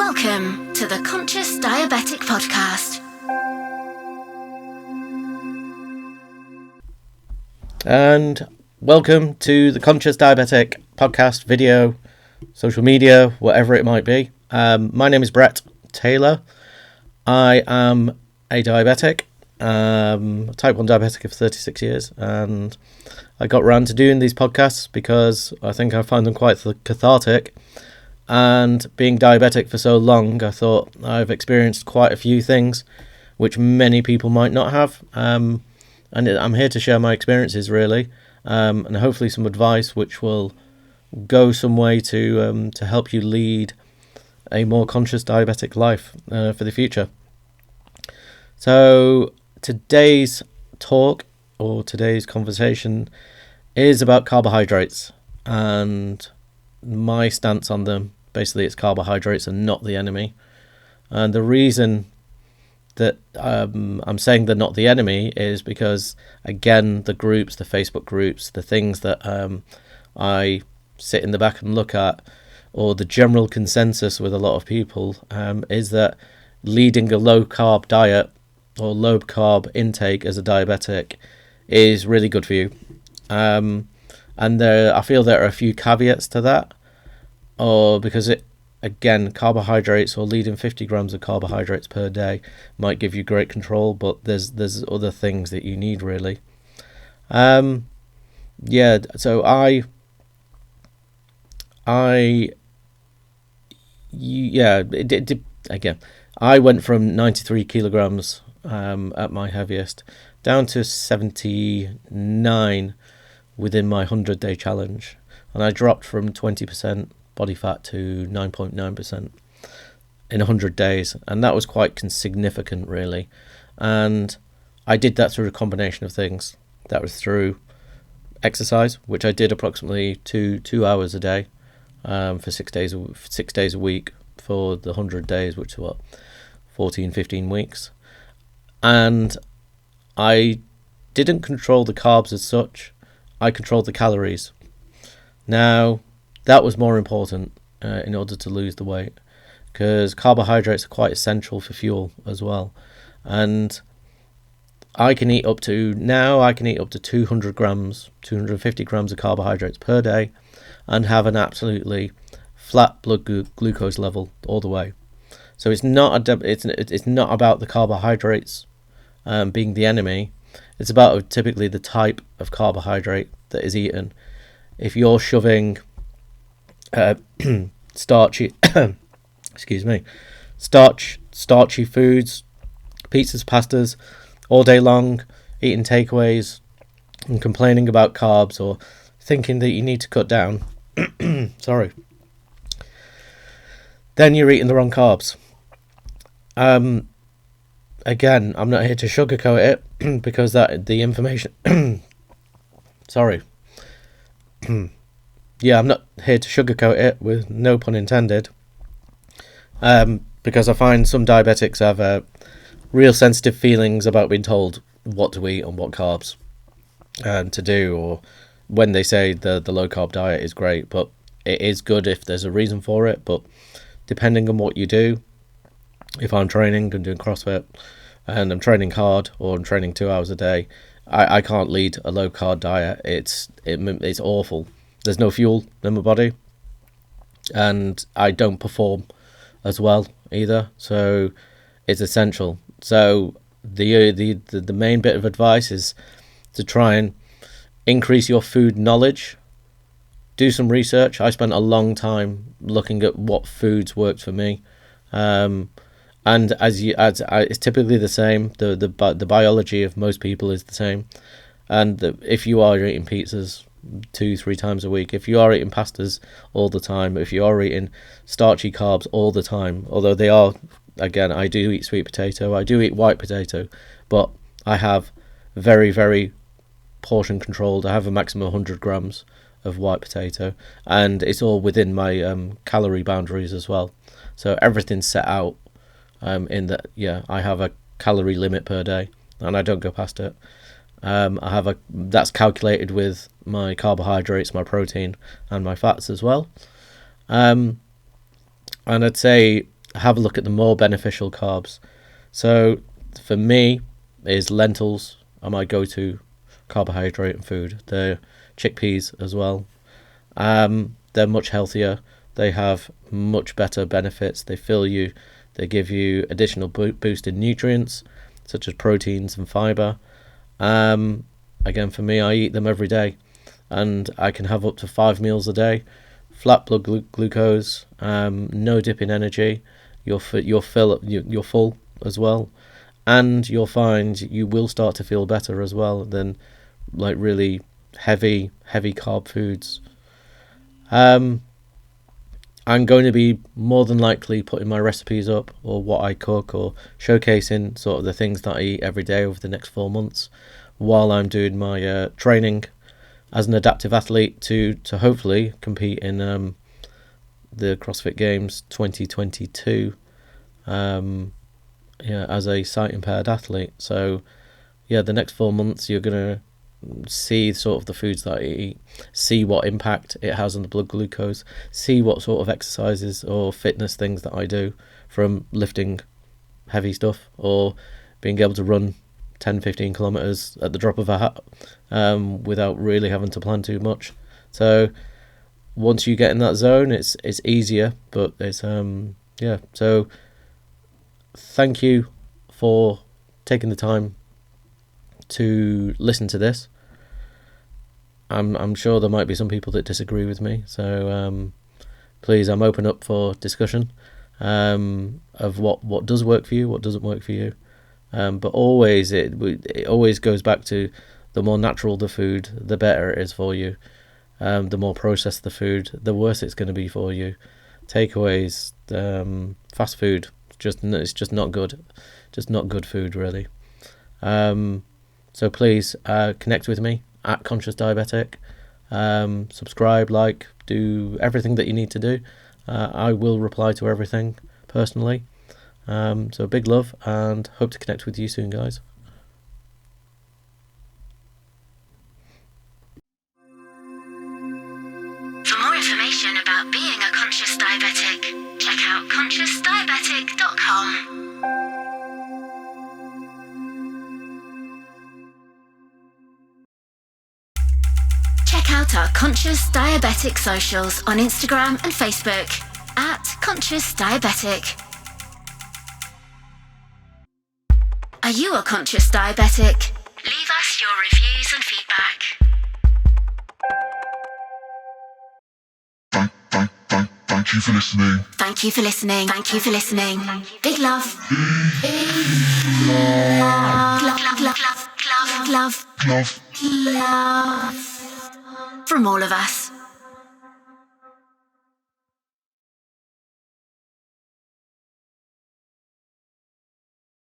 Welcome to the Conscious Diabetic Podcast. And welcome to the Conscious Diabetic Podcast, video, social media, whatever it might be. My name is Brett Taylor. I am a diabetic, type 1 diabetic of 36 years, and I got around to doing these podcasts because I think I find them quite cathartic. And being diabetic for so long, I thought I've experienced quite a few things which many people might not have. And I'm here to share my experiences, really, and hopefully some advice which will go some way to help you lead a more conscious diabetic life for the future. So today's talk, or today's conversation, is about carbohydrates and my stance on them. Basically, it's carbohydrates and not the enemy. And the reason that I'm saying they're not the enemy is because, again, the groups, the Facebook groups, the things that I sit in the back and look at, or the general consensus with a lot of people, is that leading a low-carb diet or low-carb intake as a diabetic is really good for you. And I feel there are a few caveats to that. Or because carbohydrates, or leading 50 grams of carbohydrates per day might give you great control, but there's other things that you need, really. So I went from 93 kilograms at my heaviest down to 79 within my 100-day challenge, and I dropped from 20% body fat to 9.9% in 100 days, and that was quite significant, really. And I did that through a combination of things. That was through exercise, which I did approximately two hours a day for 6 days a week for the 100 days, which is 15 weeks. And I didn't control the carbs as such. I controlled the calories. Now, that was more important in order to lose the weight, because carbohydrates are quite essential for fuel as well. And I can eat up to 200 grams, 250 grams of carbohydrates per day and have an absolutely flat blood glucose level all the way. So it's not about the carbohydrates being the enemy. It's about typically the type of carbohydrate that is eaten. If you're shoving starchy foods, pizzas, pastas all day long, eating takeaways and complaining about carbs, or thinking that you need to cut down, then you're eating the wrong carbs. Again, I'm not here to sugarcoat it because that the information I'm not here to sugarcoat it, with no pun intended, because I find some diabetics have real sensitive feelings about being told what to eat and what carbs to do, or when they say the low-carb diet is great. But it is good if there's a reason for it, but depending on what you do, if I'm training and doing CrossFit and I'm training hard, or I'm training 2 hours a day, I can't lead a low-carb diet. It's awful. There's no fuel in my body, and I don't perform as well either. So it's essential. So the main bit of advice is to try and increase your food knowledge. Do some research. I spent a long time looking at what foods worked for me, and it's typically the same. The biology of most people is the same, and if you are eating pizzas 2-3 times a week, if you are eating pastas all the time, if you are eating starchy carbs all the time, although they are, again, I do eat sweet potato, I do eat white potato, but I have very, very portion controlled. I have a maximum of 100 grams of white potato, and it's all within my calorie boundaries as well. So everything's set out in that, I have a calorie limit per day, and I don't go past it. That's calculated with my carbohydrates, my protein, and my fats as well. And I'd say have a look at the more beneficial carbs. So for me, is lentils are my go-to carbohydrate food. They're chickpeas as well. They're much healthier. They have much better benefits. They fill you. They give you additional boost in nutrients, such as proteins and fibre. Again, for me, I eat them every day, and I can have up to 5 meals a day. Flat blood glucose, no dip in energy. You're full as well, and you'll find you will start to feel better as well than like really heavy carb foods. I'm going to be more than likely putting my recipes up, or what I cook, or showcasing sort of the things that I eat every day over the next 4 months, while I'm doing my training as an adaptive athlete to hopefully compete in the CrossFit Games 2022 as a sight impaired athlete. So the next 4 months you're going to see sort of the foods that I eat, see what impact it has on the blood glucose, see what sort of exercises or fitness things that I do, from lifting heavy stuff or being able to run 10-15 kilometers at the drop of a hat without really having to plan too much. So once you get in that zone, it's easier, but it's so thank you for taking the time to listen to this. I'm sure there might be some people that disagree with me, so please, I'm open up for discussion of what does work for you, what doesn't work for you. But always it always goes back to the more natural the food, the better it is for you. The more processed the food, the worse it's going to be for you. Takeaways, fast food, it's just not good. Just not good food, really. So please connect with me at Conscious Diabetic. Subscribe, like, do everything that you need to do. I will reply to everything personally. So big love, and hope to connect with you soon, guys. For more information about being a conscious diabetic, check out consciousdiabetic.com. Check out our Conscious Diabetic socials on Instagram and Facebook at Conscious Diabetic. Are you a conscious diabetic? Leave us your reviews and feedback. Thank you for listening. Thank you for listening. Thank you for listening. Big love. Love. Love. From all of us.